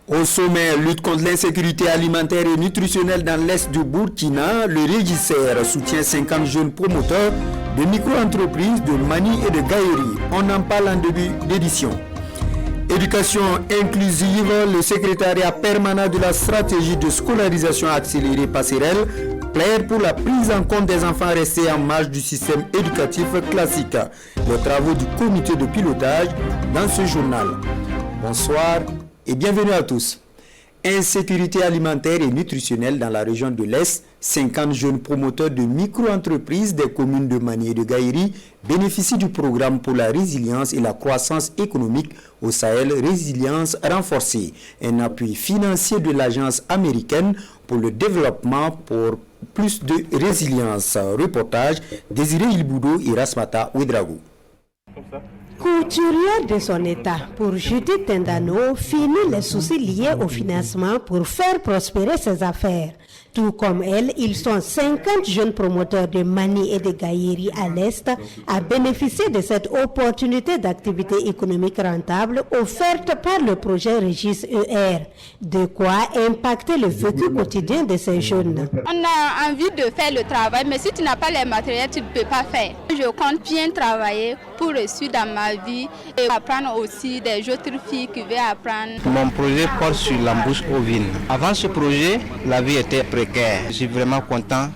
Au sommet, lutte contre l'insécurité alimentaire et nutritionnelle dans l'est du Burkina, le Régisseur soutient 50 jeunes promoteurs de micro-entreprises de Mani et de Gaïri. On en parle en début d'édition. Éducation inclusive, le secrétariat permanent de la stratégie de scolarisation accélérée Passerelle plaide pour la prise en compte des enfants restés en marge du système éducatif classique. Les travaux du comité de pilotage dans ce journal. Bonsoir et bienvenue à tous. Insécurité alimentaire et nutritionnelle dans la région de l'Est, 50 jeunes promoteurs de micro-entreprises des communes de Mani et de Gaïri bénéficient du programme pour la résilience et la croissance économique au Sahel, résilience renforcée, un appui financier de l'agence américaine pour le développement pour plus de résilience. Reportage Désiré Ilboudou et Rasmata Ouedragou. Couturier de son état, pour Judith Tendano, finit les soucis liés au financement pour faire prospérer ses affaires. Tout comme elle, ils sont 50 jeunes promoteurs de Mani et de Gaïri à l'Est à bénéficier de cette opportunité d'activité économique rentable offerte par le projet Régis ER. De quoi impacter le vécu quotidien de ces jeunes. On a envie de faire le travail, mais si tu n'as pas les matériels, tu ne peux pas faire. Je compte bien travailler pour réussir dans ma vie et apprendre aussi des autres filles qui veulent apprendre. Mon projet porte sur l'embauche ovine. Avant ce projet, la vie était précaire. Je suis vraiment content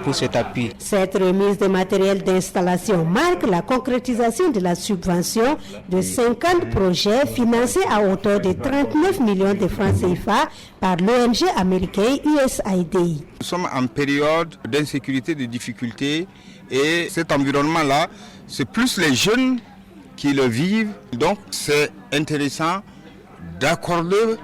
pour cet appui. Cette remise de matériel d'installation marque la concrétisation de la subvention de 50 projets financés à hauteur de 39 millions de francs CFA par l'ONG américaine USAID. Nous sommes en période d'insécurité, de difficultés et cet environnement-là, c'est plus les jeunes qui le vivent. Donc c'est intéressant d'accorder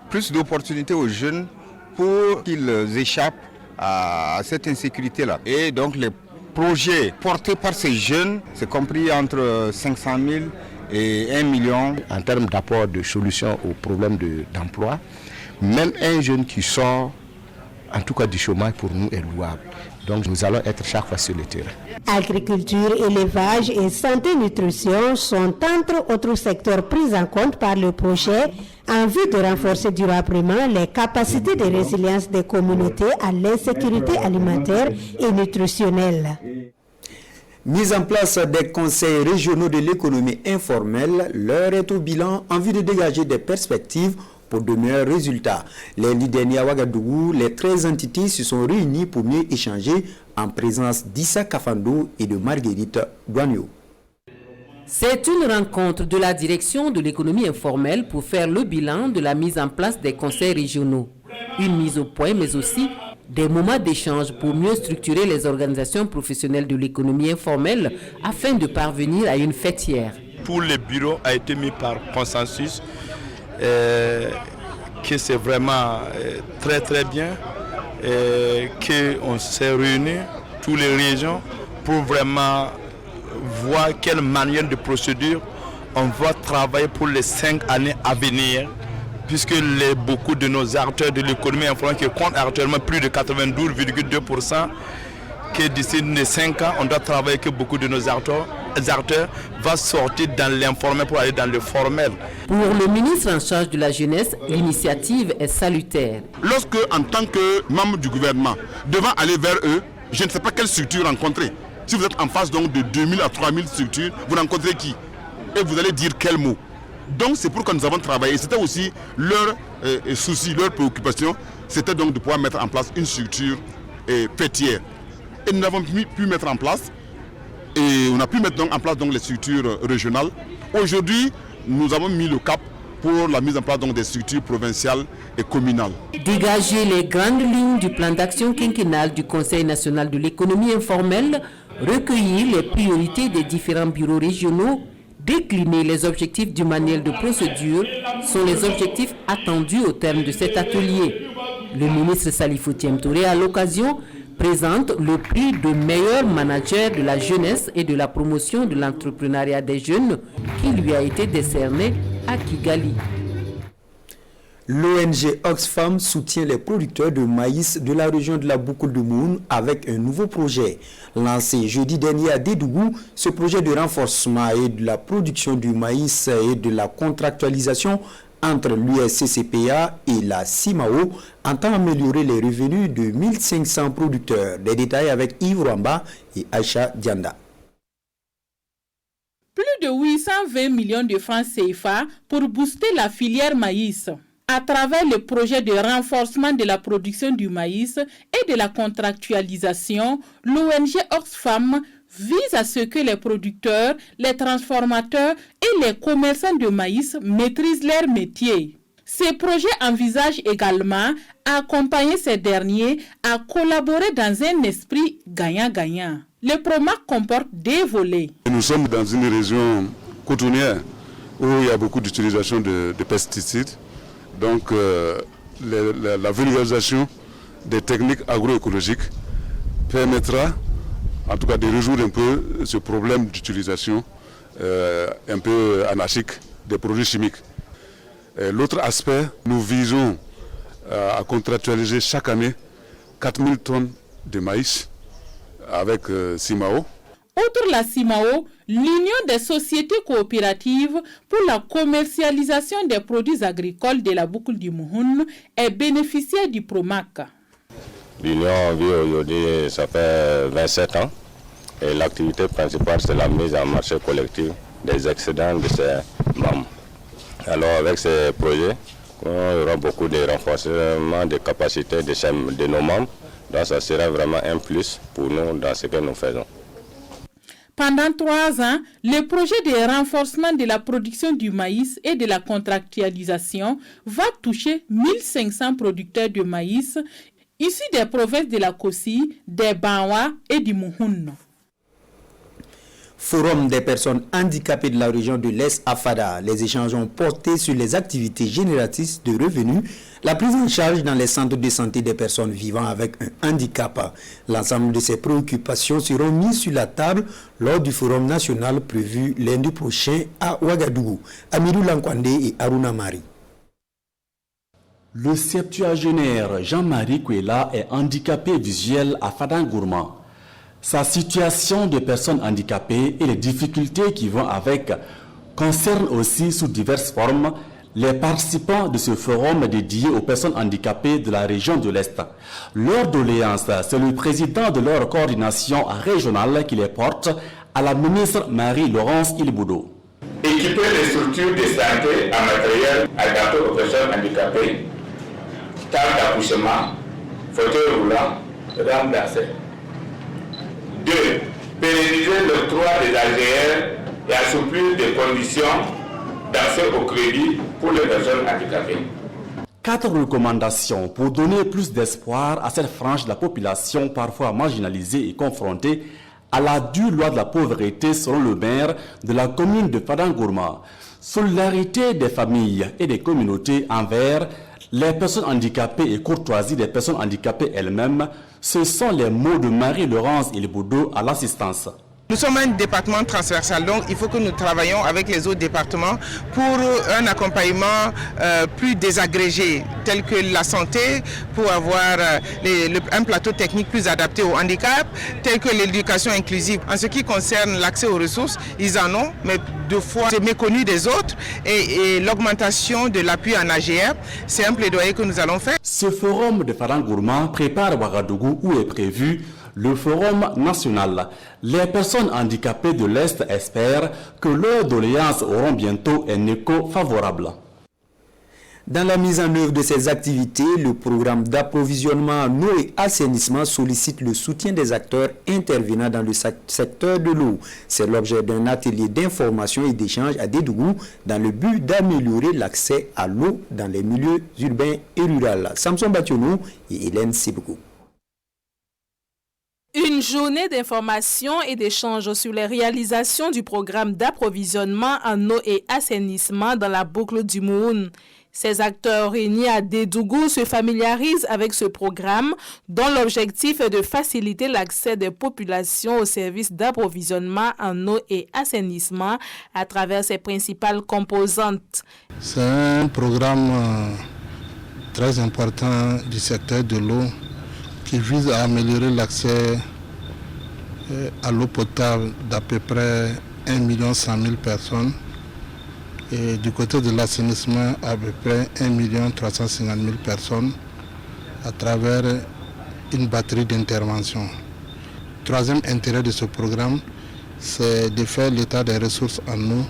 plus d'opportunités aux jeunes pour qu'ils échappent à cette insécurité-là. Et donc les projets portés par ces jeunes, c'est compris entre 500 000 et 1 million. En termes d'apport de solutions aux problèmes d'emploi, même un jeune qui sort, en tout cas du chômage, pour nous est louable. Donc nous allons être chaque fois sur le terrain. Agriculture, élevage et santé-nutrition sont entre autres secteurs pris en compte par le projet en vue de renforcer durablement les capacités de résilience des communautés à l'insécurité alimentaire et nutritionnelle. Mise en place des conseils régionaux de l'économie informelle, l'heure est au bilan en vue de dégager des perspectives pour de meilleurs résultats. Lundi dernier à Ouagadougou, les 13 entités se sont réunies pour mieux échanger en présence d'Issa Kafando et de Marguerite Douagneau. C'est une rencontre de la direction de l'économie informelle pour faire le bilan de la mise en place des conseils régionaux. Une mise au point, mais aussi des moments d'échange pour mieux structurer les organisations professionnelles de l'économie informelle afin de parvenir à une fêtière. Pour les bureaux a été mis par consensus que c'est vraiment très bien qu'on s'est réunis, toutes les régions, pour vraiment voir quelle manière de procédure on va travailler pour les 5 années à venir, puisque beaucoup de nos acteurs de l'économie informelle qui comptent actuellement plus de 92,2%, que d'ici les 5 ans, on doit travailler que beaucoup de nos acteurs vont sortir dans l'informel pour aller dans le formel. Pour le ministre en charge de la jeunesse, l'initiative est salutaire. Lorsque, en tant que membre du gouvernement, devant aller vers eux, je ne sais pas quelle structure rencontrer. Si vous êtes en face donc de 2000 à 3000 structures, vous rencontrez qui? Et vous allez dire quel mot? Donc c'est pourquoi nous avons travaillé. C'était aussi leur souci, leur préoccupation, c'était donc de pouvoir mettre en place une structure fêtière. Et nous avons pu mettre en place, et on a pu mettre donc en place donc les structures régionales. Aujourd'hui, nous avons mis le cap pour la mise en place donc des structures provinciales et communales. Dégager les grandes lignes du plan d'action quinquennal du Conseil national de l'économie informelle, recueillir les priorités des différents bureaux régionaux, décliner les objectifs du manuel de procédure sont les objectifs attendus au terme de cet atelier. Le ministre Salifou Touré, à l'occasion, présente le prix de meilleur manager de la jeunesse et de la promotion de l'entrepreneuriat des jeunes qui lui a été décerné à Kigali. L'ONG Oxfam soutient les producteurs de maïs de la région de la Boucle de Moun avec un nouveau projet. Lancé jeudi dernier à Dédougou, ce projet de renforcement et de la production du maïs et de la contractualisation entre l'USCCPA et la CIMAO entend améliorer les revenus de 1500 producteurs. Des détails avec Yves Rwamba et Aïcha Dianda. Plus de 820 millions de francs CFA pour booster la filière maïs. À travers le projet de renforcement de la production du maïs et de la contractualisation, l'ONG Oxfam vise à ce que les producteurs, les transformateurs et les commerçants de maïs maîtrisent leur métier. Ces projets envisagent également à accompagner ces derniers à collaborer dans un esprit gagnant-gagnant. Le PROMAC comporte des volets. Nous sommes dans une région cotonnière où il y a beaucoup d'utilisation de pesticides. Donc la vulgarisation des techniques agroécologiques permettra en tout cas de résoudre un peu ce problème d'utilisation un peu anarchique des produits chimiques. L'autre aspect, nous visons à contractualiser chaque année 4000 tonnes de maïs avec CIMAO. Outre la CIMAO, l'Union des sociétés coopératives pour la commercialisation des produits agricoles de la boucle du Mouhoun est bénéficiaire du PROMAC. L'Union vit aujourd'hui, ça fait 27 ans, et l'activité principale, c'est la mise en marché collectif des excédents de ses membres. Alors avec ces projets, on aura beaucoup de renforcement des capacités de nos membres, donc ça sera vraiment un plus pour nous dans ce que nous faisons. Pendant 3 ans, le projet de renforcement de la production du maïs et de la contractualisation va toucher 1500 producteurs de maïs issus des provinces de la Kossi, des Banwa et du Mouhoun. Forum des personnes handicapées de la région de l'Est à Fada. Les échanges ont porté sur les activités génératrices de revenus, la prise en charge dans les centres de santé des personnes vivant avec un handicap. L'ensemble de ces préoccupations seront mises sur la table lors du forum national prévu lundi prochain à Ouagadougou. Amirou Lankwande et Aruna Mari. Le septuagénaire Jean-Marie Kouela est handicapé visuel à Fadangourma. Sa situation de personne handicapée et les difficultés qui vont avec concernent aussi sous diverses formes les participants de ce forum dédié aux personnes handicapées de la région de l'Est. Leur doléance, c'est le président de leur coordination régionale qui les porte à la ministre Marie-Laurence Ilboudo. Équiper les structures de santé en matériel adapté aux personnes handicapées, table d'accouchement, fauteuil roulant, remplacé. 2. Pérenniser l'octroi des AGR et assouplir les conditions d'accès au crédit pour les personnes handicapées. 4 recommandations pour donner plus d'espoir à cette frange de la population parfois marginalisée et confrontée à la dure loi de la pauvreté selon le maire de la commune de Fadangourma. Solidarité des familles et des communautés envers les personnes handicapées et courtoisie des personnes handicapées elles-mêmes, ce sont les mots de Marie-Laurence Ilboudo à l'assistance. Nous sommes un département transversal, donc il faut que nous travaillions avec les autres départements pour un accompagnement plus désagrégé, tel que la santé, pour avoir un plateau technique plus adapté au handicap, tel que l'éducation inclusive. En ce qui concerne l'accès aux ressources, ils en ont, mais 2 fois c'est méconnu des autres, et l'augmentation de l'appui en AGR, c'est un plaidoyer que nous allons faire. Ce forum de Fadangourma prépare Ouagadougou où est prévu le forum national. Les personnes handicapées de l'Est espèrent que leurs doléances auront bientôt un écho favorable. Dans la mise en œuvre de ces activités, le programme d'approvisionnement en eau et assainissement sollicite le soutien des acteurs intervenant dans le secteur de l'eau. C'est l'objet d'un atelier d'information et d'échange à Dédougou dans le but d'améliorer l'accès à l'eau dans les milieux urbains et ruraux. Samson Bationou et Hélène Siboukou. Une journée d'information et d'échange sur les réalisations du programme d'approvisionnement en eau et assainissement dans la boucle du Mouhoun. Ces acteurs réunis à Dédougou se familiarisent avec ce programme dont l'objectif est de faciliter l'accès des populations aux services d'approvisionnement en eau et assainissement à travers ses principales composantes. C'est un programme très important du secteur de l'eau qui vise à améliorer l'accès à l'eau potable d'à peu près 1 100 000 personnes Et du côté de l'assainissement, à peu près 1 350 000 personnes à travers une batterie d'interventions. Troisième intérêt de ce programme, c'est de faire l'état des ressources en eau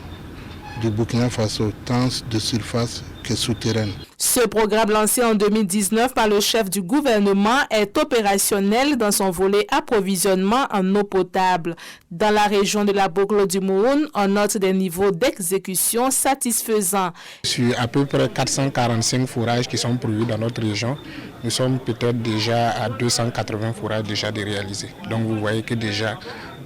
du Burkina Faso, tant de surface que souterraine. Ce programme lancé en 2019 par le chef du gouvernement est opérationnel dans son volet approvisionnement en eau potable. Dans la région de la boucle du Mouhoun, on note des niveaux d'exécution satisfaisants. Sur à peu près 445 forages qui sont prévus dans notre région, nous sommes peut-être déjà à 280 forages déjà réalisés. Donc vous voyez que déjà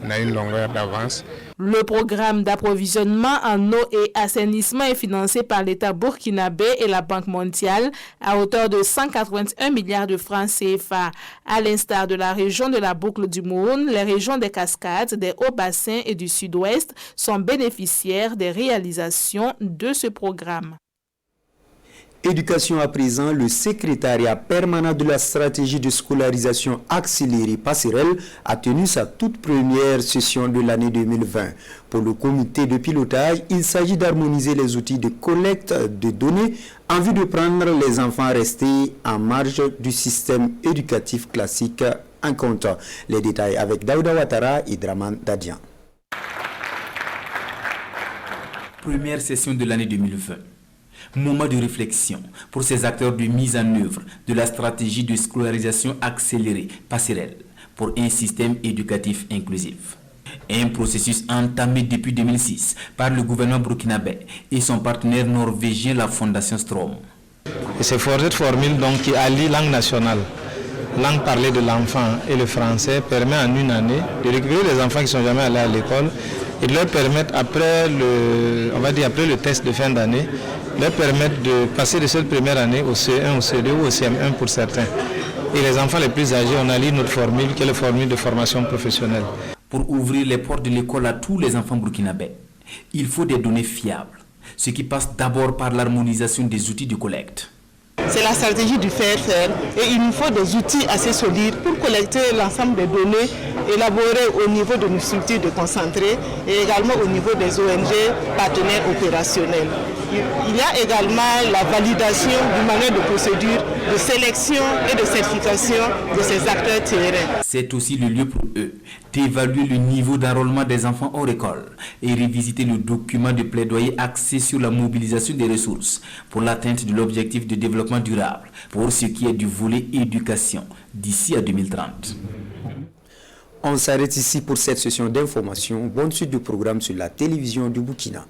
on a une longueur d'avance. Le programme d'approvisionnement en eau et assainissement est financé par l'État burkinabé et la Banque mondiale à hauteur de 181 milliards de francs CFA. À l'instar de la région de la boucle du Mouhoun, les régions des Cascades, des Hauts-Bassins et du Sud-Ouest sont bénéficiaires des réalisations de ce programme. Éducation à présent, le secrétariat permanent de la stratégie de scolarisation accélérée Passerelle a tenu sa toute première session de l'année 2020. Pour le comité de pilotage, il s'agit d'harmoniser les outils de collecte de données en vue de prendre les enfants restés en marge du système éducatif classique en compte. Les détails avec Daouda Ouattara et Draman Dadian. Première session de l'année 2020. Moment de réflexion pour ces acteurs de mise en œuvre de la stratégie de scolarisation accélérée Passerelle pour un système éducatif inclusif. Un processus entamé depuis 2006 par le gouvernement burkinabé et son partenaire norvégien, la Fondation Strom. C'est cette formule donc, qui allie langue nationale, langue parlée de l'enfant et le français, permet en une année de récupérer les enfants qui ne sont jamais allés à l'école et de leur permettre, après le test de fin d'année, leur permettre de passer de cette première année au CE1, au CE2 ou au CM1 pour certains. Et les enfants les plus âgés, on allie notre formule qui est la formule de formation professionnelle. Pour ouvrir les portes de l'école à tous les enfants burkinabés, il faut des données fiables, ce qui passe d'abord par l'harmonisation des outils de collecte. C'est la stratégie du faire-faire et il nous faut des outils assez solides pour collecter l'ensemble des données élaborées au niveau de nos structures de concentrés et également au niveau des ONG partenaires opérationnels. Il y a également la validation du manuel de procédure de sélection et de certification de ces acteurs terrains. C'est aussi le lieu pour eux d'évaluer le niveau d'enrôlement des enfants hors école et revisiter le document de plaidoyer axé sur la mobilisation des ressources pour l'atteinte de l'objectif de développement durable pour ce qui est du volet éducation d'ici à 2030. On s'arrête ici pour cette session d'information. Bonne suite du programme sur la télévision du Burkina.